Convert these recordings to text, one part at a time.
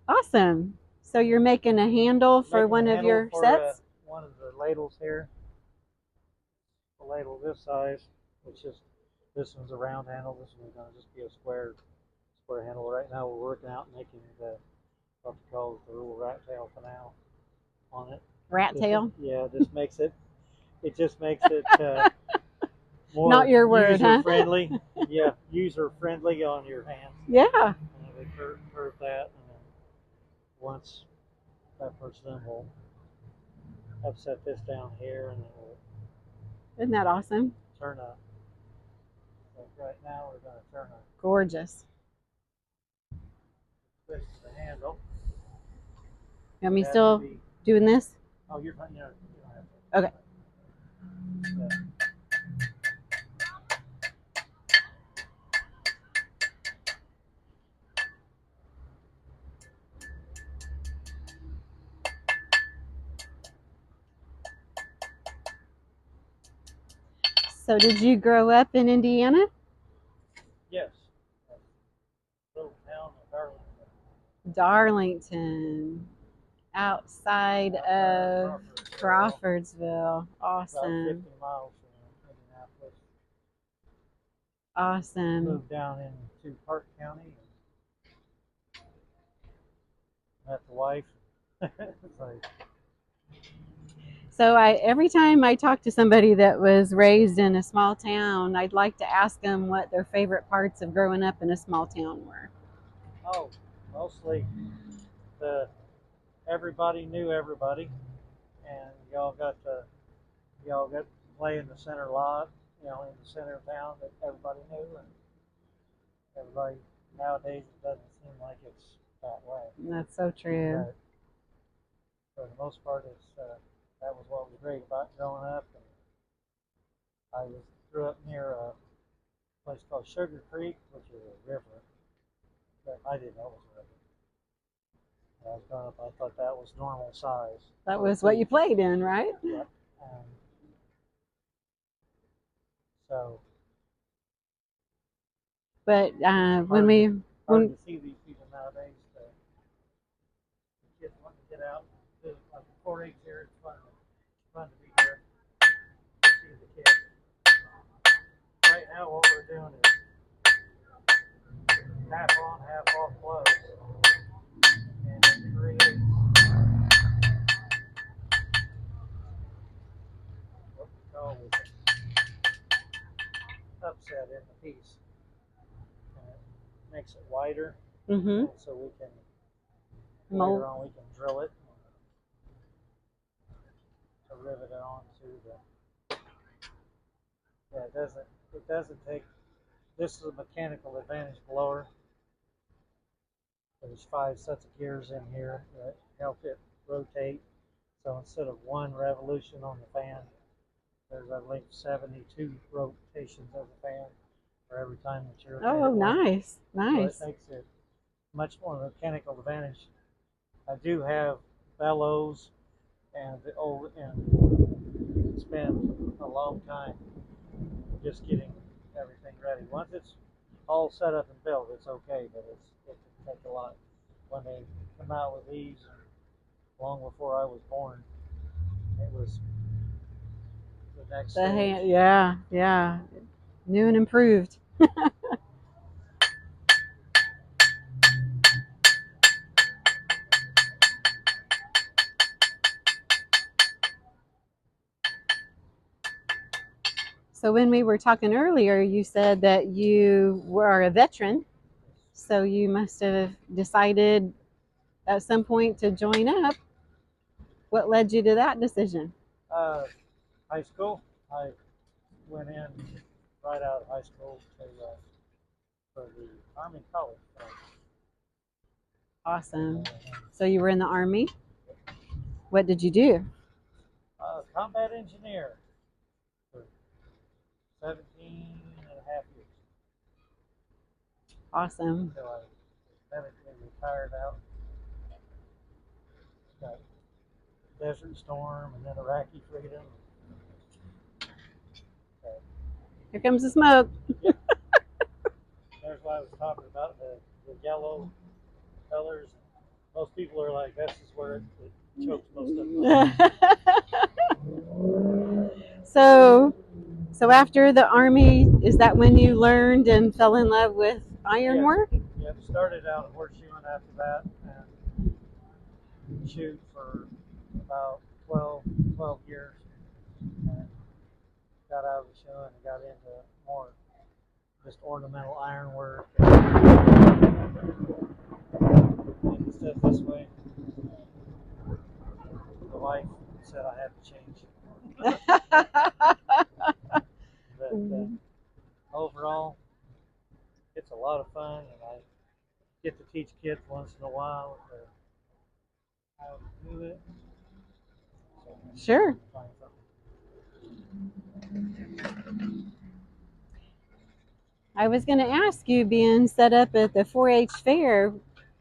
Awesome. So you're making a handle for Making one a of handle your for sets? one of the ladles here. A ladle this size, which is this one's a round handle. This one's going to just be a square handle. Right now we're working out making the what we call the little rat tail finale on it. Rat tail? This makes it. It just makes it more Not your word, user friendly. Yeah, user friendly on your hands. Yeah. And we curve that, and then once that part's done, we'll upset this down here, and then we'll Isn't that awesome? turn a. Like right now, we're going to turn a. Gorgeous. This is the handle. You want me still doing this? Oh, you're fine. You don't have to. Okay. Yeah. So did you grow up in Indiana? Yes. Little town of Darlington. Darlington. Outside of Crawfordsville. Awesome. About 50 miles from Indianapolis. Awesome. Moved down into Park County. Met the wife. So every time I talk to somebody that was raised in a small town, I'd like to ask them what their favorite parts of growing up in a small town were. Oh, mostly everybody knew everybody, and y'all got to play in the center lot, in the center of town that everybody knew, and everybody nowadays it doesn't seem like it's that way. That's so true. But for the most part, that was what was great about growing up. And I grew up near a place called Sugar Creek, which is a river, but I didn't know it was a river. When I was growing up, I thought that was normal size. That was what you played in, right? Yeah. So. But when to see these people nowadays, the kids want to get out. There's like 4-H here. It's fun to be here. See the kids. Right now, what we're doing is half on, half off clothes, and it creates what we call upset in the piece. And it makes it wider, so we can later on we can drill it to rivet it onto the. Yeah, it doesn't take. This is a mechanical advantage blower. There's 5 sets of gears in here that help it rotate. So instead of 1 revolution on the fan, there's I believe 72 rotations of the fan for every time that you're. Oh, nice. So it makes it much more mechanical advantage. I do have bellows and you can spend a long time just getting everything ready. Once it's all set up and built, it's okay, but it can take a lot. When they come out with these, long before I was born, it was the next stage. Yeah. New and improved. So when we were talking earlier, you said that you were a veteran. So you must have decided at some point to join up. What led you to that decision? High school. I went in right out of high school for the Army College. Awesome. So you were in the Army. What did you do? Combat engineer for 17 and a half years. Awesome. So I medically retired out. Got Desert Storm and then Iraqi Freedom. Here comes the smoke. Yep. There's what I was talking about, the yellow colors. most people are like, this is where it chokes most of them up. So after the Army, is that when you learned and fell in love with ironwork? Yep, started out horseshoeing after that and shoot for about 12 years. And got out of the shoe and got into more just ornamental ironwork and stuff this way. The wife said I had to change. But overall, it's a lot of fun, and I get to teach kids once in a while how to do it. So Sure. Find something. I was going to ask you, being set up at the 4-H fair,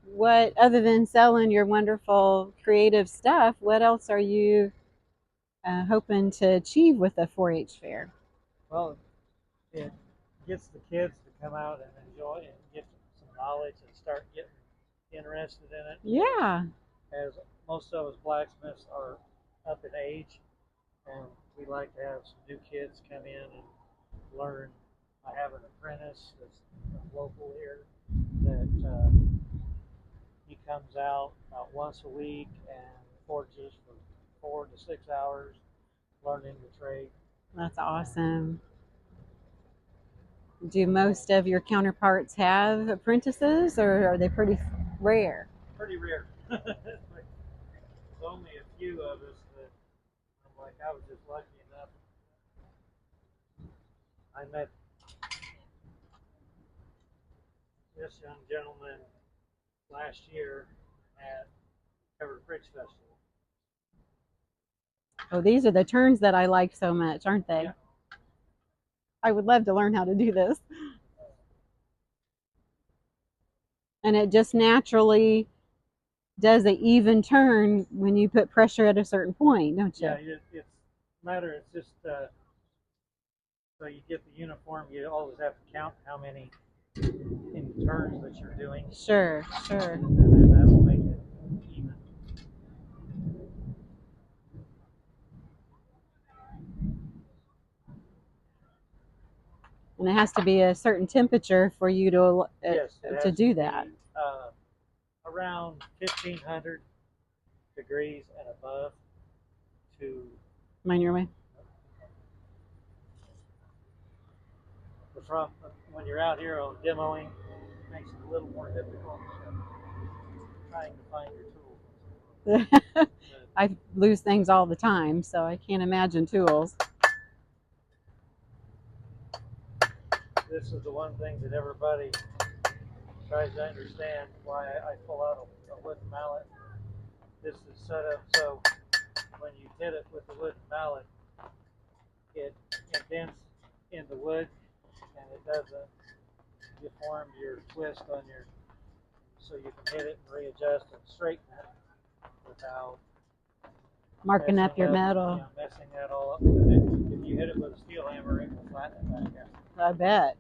what, other than selling your wonderful creative stuff, what else are you hoping to achieve with the 4-H fair? Well, it gets the kids to come out and enjoy and get some knowledge and start getting interested in it. Yeah. As most of us blacksmiths are up in age, and we like to have some new kids come in and learn. I have an apprentice that's local here that he comes out about once a week and forges for 4 to 6 hours learning the trade. That's awesome. Do most of your counterparts have apprentices, or are they pretty rare? Pretty rare. There's only a few of us that I'm like, I was just lucky enough. I met this young gentleman last year at Covered Bridge Festival. Oh, these are the turns that I like so much, aren't they? Yeah. I would love to learn how to do this. And it just naturally does an even turn when you put pressure at a certain point, don't you? Yeah, it's matter. It's just so you get the uniform. You always have to count how many in turns that you're doing. Sure. And then that will make it even. And it has to be a certain temperature for you to do that. Be, around 1,500 degrees and above to. Mind your way. From when you're out here on demoing, it makes it a little more difficult trying to find your tools. I lose things all the time, so I can't imagine tools. This is the one thing that everybody tries to understand why I pull out a wooden mallet. This is set up so when you hit it with the wooden mallet, it indents in the wood and it doesn't deform your twist on your, so you can hit it and readjust and straighten it without marking up your metal. Messing that all up. If you hit it with a steel hammer, it will flatten it back out. I bet.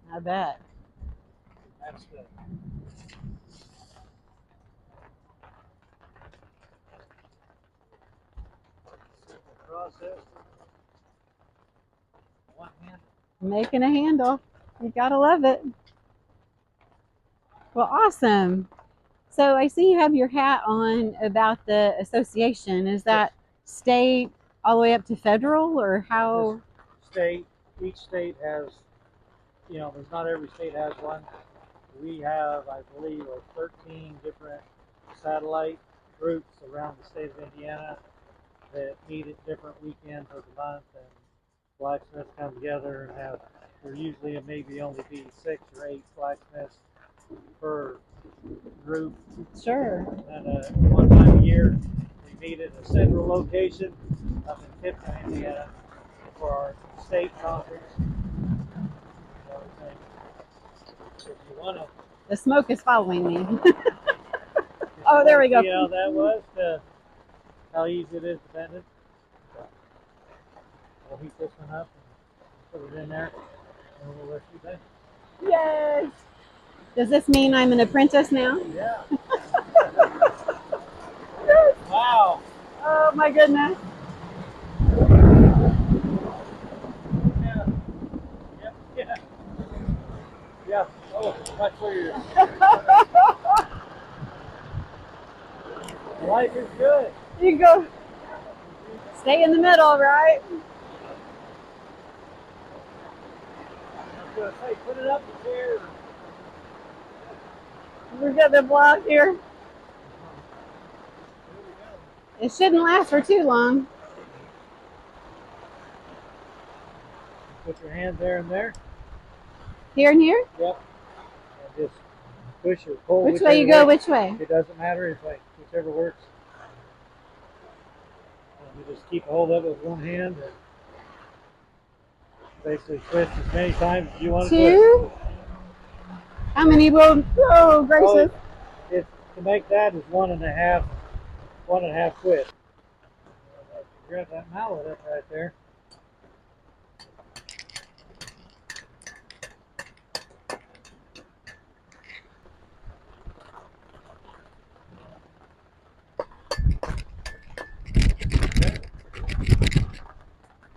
That's the process. One hand. Making a handle. You gotta love it. Well, awesome. So I see you have your hat on about the association. Is that state all the way up to federal, or how? State. Each state has, there's not every state has one. We have, I believe, 13 different satellite groups around the state of Indiana that meet at different weekends of the month, and blacksmiths come together and there usually maybe only be 6 or 8 blacksmiths per group. Sure. And one time a year, we meet at a central location up in Tipton, Indiana, for our state conference. If you want to. The smoke is following me. Oh, there we go. See how that was? How easy it is to bend it. We'll heat this one up and put it in there, and we'll let you bend. Yay! Does this mean I'm an apprentice now? Yeah. Oh my goodness. Yeah. Yep. Yeah. Yeah. Oh, that's where your life is good. You go stay in the middle, right? I was gonna say, put it up the chair. We've got the block here. Here we go. It shouldn't last for too long. Put your hand there and there. Here and here? Yep. And just push or pull. Which way you go, which way? It doesn't matter. It's like whichever works. And you just keep a hold of it with one hand and basically twist as many times as you want to Two? twist. How many will, oh gracious. To make that is one and a half twist. Grab that mallet up right there.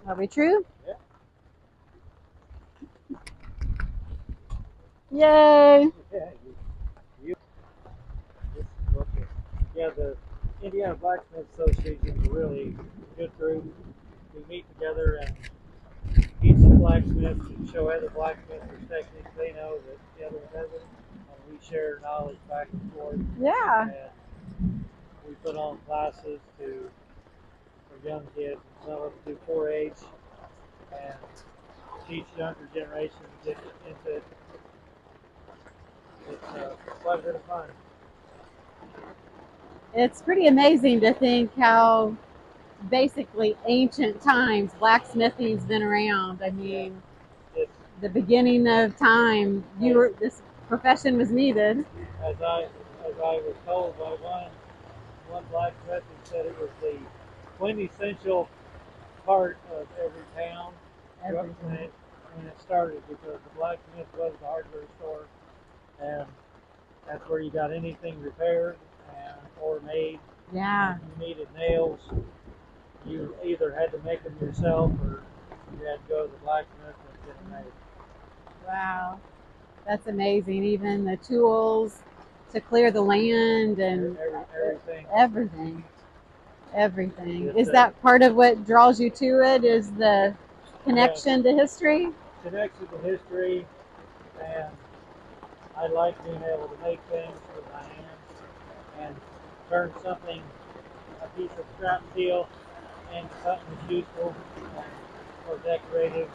Are we true? Yeah. Yay. Yeah, the Indiana Blacksmith Association is a really good group. We meet together and each blacksmith can show other blacksmiths the techniques they know that the other one doesn't, and we share knowledge back and forth. Yeah. And we put on classes for young kids, and some of them do 4-H, and teach younger generations to get into it. It's quite a bit of fun. It's pretty amazing to think how basically ancient times blacksmithing's been around. I mean, the beginning of time, this profession was needed. As I was told by one blacksmith, he said it was the quintessential part of every town when it started, because the blacksmith was the hardware store, and that's where you got anything repaired or made. Yeah. If you needed nails, you either had to make them yourself or you had to go to the blacksmith and get them made. Wow. That's amazing. Even the tools to clear the land and everything. Everything. Is that part of what draws you to it? Is the connection to history? Connection to history, and I like being able to make things with my hands and turn something, a piece of scrap steel, into something that's useful or decorative.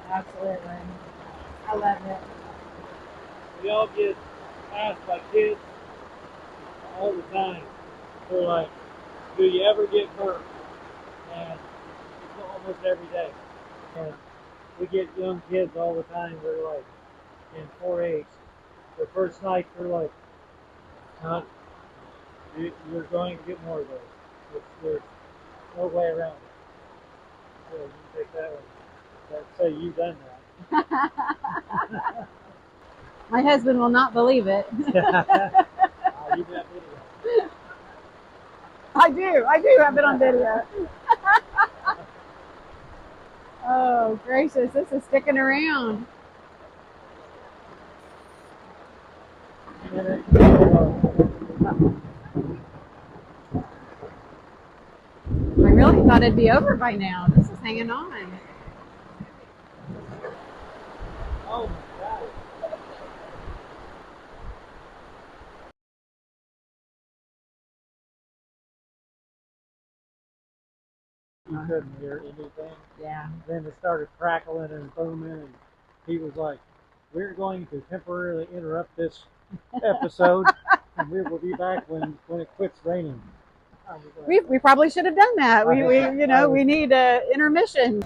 Absolutely. I love it. We all get asked by kids all the time. They're like, do you ever get burnt? And it's almost every day. And we get young kids all the time. They're like, in 4-H, the first night they're like, you're going to get more of those. There's no way around it. So you can take that one. Let's say you've done that. My husband will not believe it. You got video. I do have it on video. Oh, gracious, this is sticking around. I really thought it'd be over by now. This is hanging on. Oh my God. You couldn't hear anything. Yeah. Then it started crackling and booming, and he was like, we're going to temporarily interrupt this episode, and we will be back when it quits raining. We probably should have done that. We need an intermission.